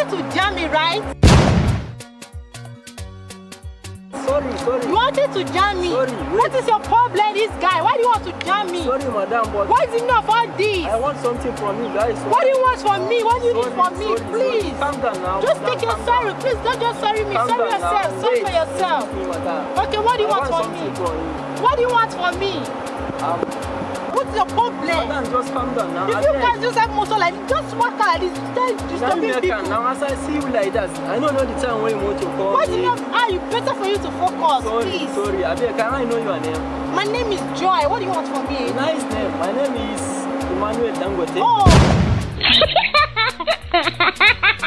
wanted to jam me, right? Sorry. You wanted to jam me. Sorry, what is your problem, this guy? Why do you want to jam me? Sorry, madam, but what is enough all this? I want something from you guys. What do you want from me? What do you need from me? Please. Calm down now. Just take your sorry. Please don't just sorry me. Sorry yourself. Sorry for yourself. Okay, what do you want from me? What do you want from me? What's your problem? Madam, just calm down now. If you guys just have motor like this, just walk out like this, disturbing people. Now, as I see you like that, I don't know the time when you want to call. What's enough? You better for you to focus, please. Sorry, can I know your name? My name is Joy. What do you want from me? Nice name. My name is Emmanuel Dangote. Oh.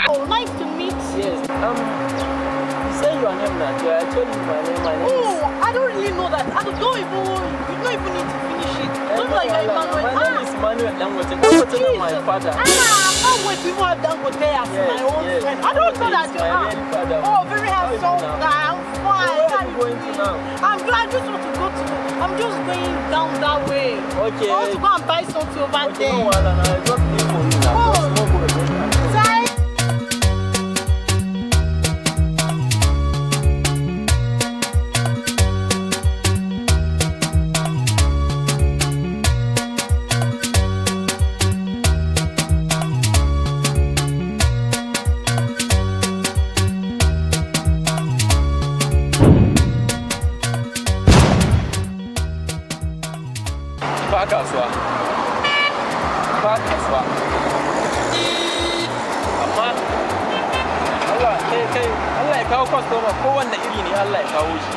Oh, nice to meet you. Yes. Say your name now. I told you my name. Oh, I don't really know that. I don't even. You don't even need to finish it. Don't know you're Emmanuel. My name is Emmanuel Dangote. Dangote is my father. How would people have Dangote as my own friend? I don't know that you are. Oh, very handsome guy. I'm fine. Where are you going to now? I'm glad. I just want to go to. I'm just going down that way. Okay. I want to go and buy something over there. No, I just need for you now. kasuwa amma Allah ya kawo customer kowanne iri ne Allah ya kawo shi